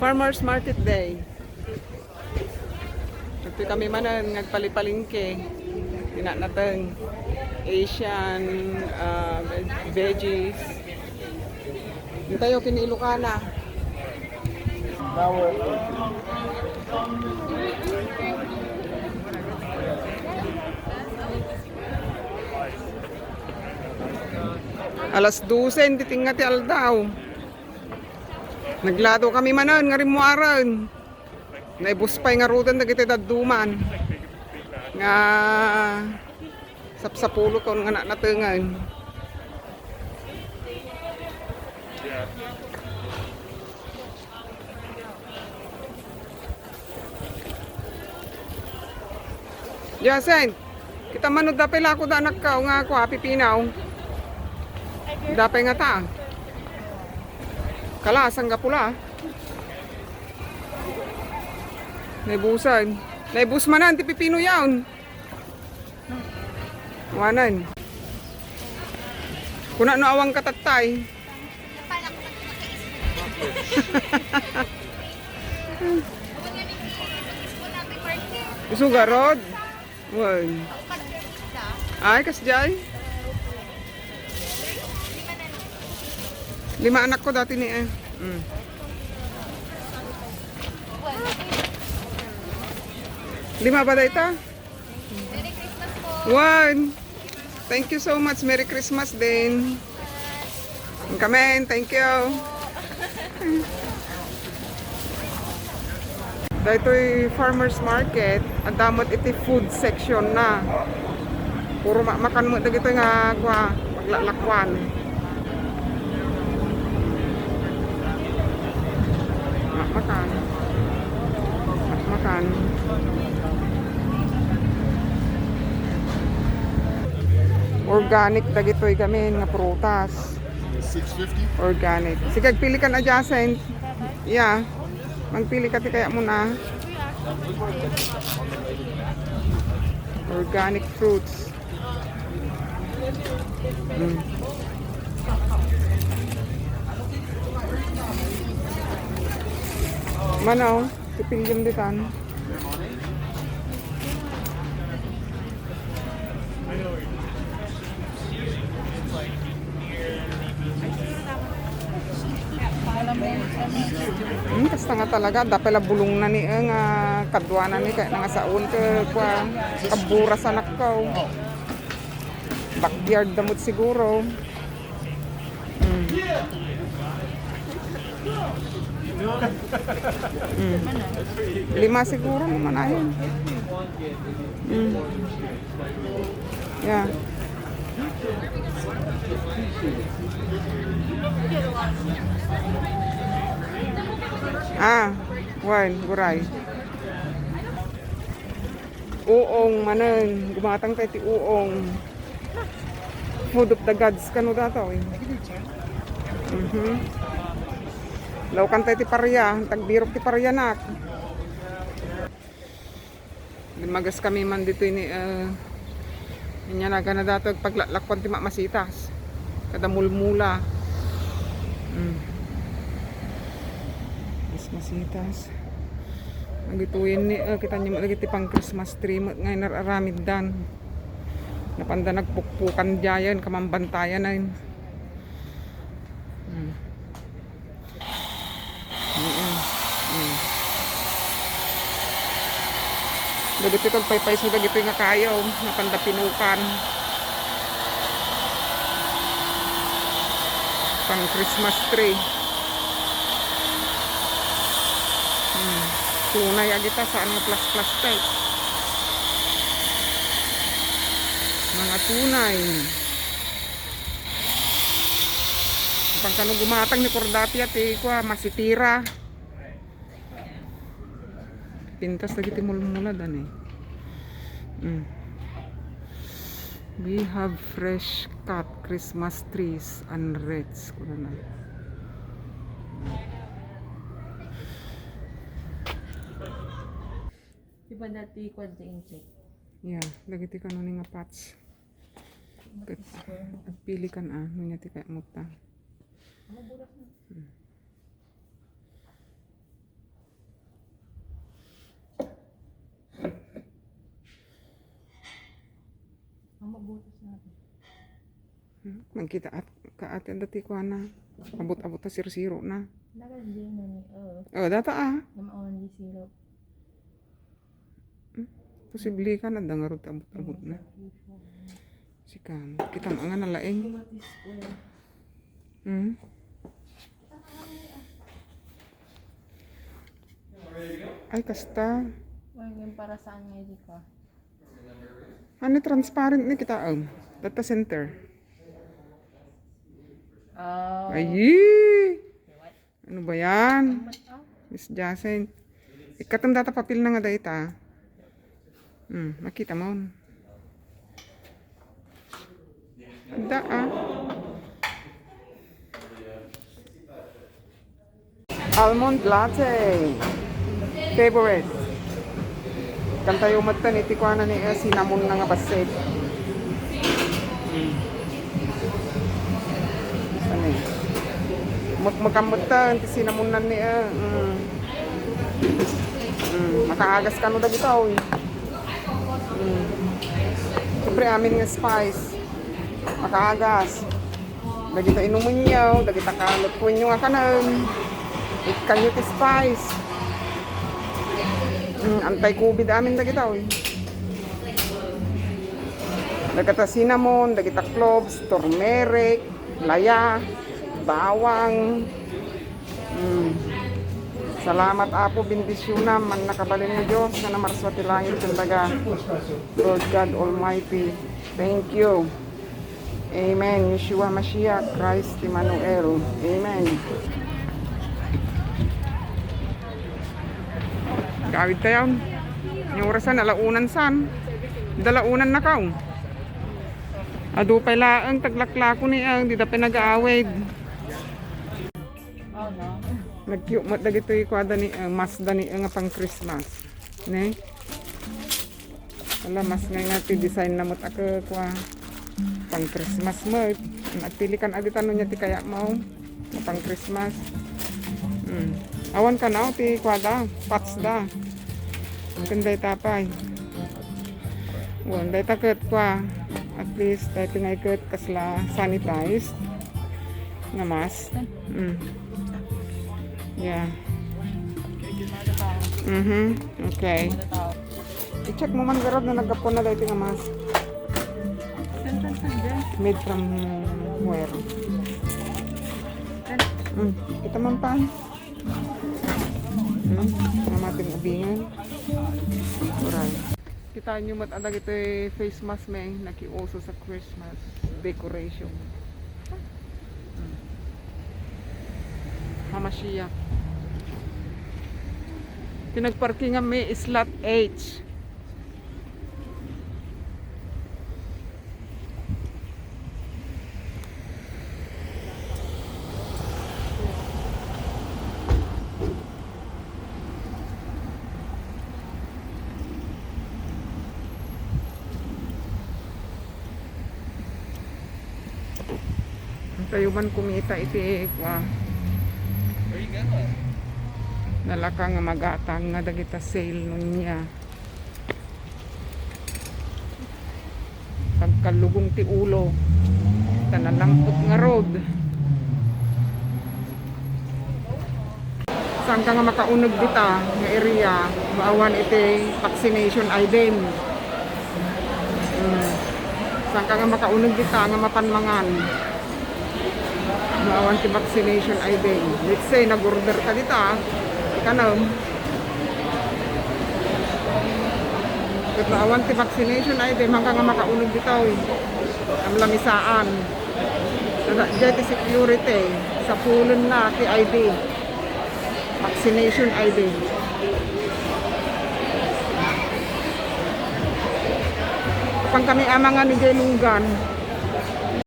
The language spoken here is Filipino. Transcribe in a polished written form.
Farmers Market Day. Ito kami manan nagpalipalingke. Tinatang Asian veggies. Dito tayo kini Ilocana. Alas 12, hindi tingati aldaw. Naglado kami manan, nga rin mo aran. Naibuspay nga rutan na kita daduman. Nga sapsapulo ko nga natengan. Jasen, kita manud dapay lako da anak ka nga ako pipinaw. Dapay nga ta. Kalasang ka pula. Naibusan. Naibus manan ti pipino yaon. Wanan. Kuna no awang katatay. Sugarod. Wan. Ay kasjay. 5 anak ko dati ni eh. 5 ba dito? Merry Christmas po. 1. Thank you so much. Merry Christmas din. Kamen, thank you. Dito'y farmers market. Ang damot iti food section na. Puro makan mo dagito nga paglalakwan. Makan. Organic dagitoy kami nga prutas. 650. Organic. Sige, pili ka na adjacent. Yeah. Magpili ka ti kaya muna. Organic fruits. Manaw, pipilyam ditan. Kasta nga talaga, dapela bulong na ni nga kadwa na ni kaya nga saon ke kwa kabura sa nakaw. Backyard damot siguro. 5 siguro naman ayun. Yeah. Guray. Uong manan, gumatang tayo ti uong. Food of the gods kano dataw eh. Laukan tayo ti parya, tagbirok ti parya nak. Magas kami man dito ini inya naga na dato paglalakwan ti masitas. Kada mulmula. Masitas. Nagituin ni kita nyo lagi ti pang Christmas tree ngay nararamid dan. Napanda nagpukpukan diyan kamambantayan na yun. Dagiti itong paypay so dagito nga kayo napanda pinukan. Pang Christmas tree. Tunay agita saan nga plus type. Mga tunay. Pangkano gumatang ni Cordati at kwa masitira. Pintas lagi timul-mula dan eh. We have fresh cut Christmas trees and wreaths. Kuna na. Diba dati kwan sa insect? Yeah, lagi ti kano ni nga pots. Pili kan nunya ti kaya muta. butas natin. Mangkita at kaatin dati ko na. Abot-abot na siro-siro na. Dagan din na ni. Oh, data Namaon di sirop. Posible ka na dangarot abot-abot na. Sikam, kita nga nalaing. Kumatis ko yan. Ay, kasta. Yung para saan nga di ka? Ano transparent ni kita data center. Oh. Ay, ano ba yan? Miss Jasen. Ikatong data papel na nga data. Makita mo. Ada Almond latte. Favorite. Kanta yung matan iti ko na ni cinnamon na nga baset. Ano eh? Makamutan ti cinnamon na ni makaagas ka no dagito oy. Siyempre amin nga spice. Makaagas. Dagita inumin nyo, dagita kalot ko nyo nga kanan. Ikanyo ti spice. Anti-COVID amin dagita oy. Dagita cinnamon, dagita cloves, turmeric, laya, bawang. Salamat apo bendisyuna man nakabalin nga Diyos nga namarswati langit kundaga. Lord God Almighty, thank you. Amen. Yeshua Mashiach, Christ Emmanuel. Amen. Gawid tayo. Yung orasan, alaunan san. Dalaunan na kaw. Ado pala ang taglakla ko ni ang di da pinag-aawid. Oh, no? Nag-cute mo dagito yung kwada ni mas dani nga pang Christmas. Ne? Wala mas nga ti design na mo ako kwa pang Christmas mo. Nagpili kan agitan no nya ti kaya mo pang Christmas. Awan ka na ti kwada, pats da. Kanday tapay. Wan day taket kwa. At least day tingay ket kasla sanitized. Na mas. Yeah. Okay. I-check mo man garod na nagkapon na dahil nga mas. Made from where? Kita man pa. Namating ubingan. Alright. Kita nyo matadag ito face mask may nakiuso sa Christmas decoration. Hamashiach. Pinagparking nga may slot H. Tayo man kumita iti nalaka nga magatang nga dagita sale nun niya. Pagkalugong ti ulo tanalampot nga road. Saan ka nga makaunag dita nga area maawan iti vaccination ID. Saan ka nga makaunag dita nga mapanmangan maawan ti vaccination ID. Let's say nag-order ka dita kanam ket maawan ti vaccination ID hanggang nga makaunod ditaw ang lamisaan diya ti security sa pulon na ti ID vaccination ID. Kapag kami amangan ni Gelunggan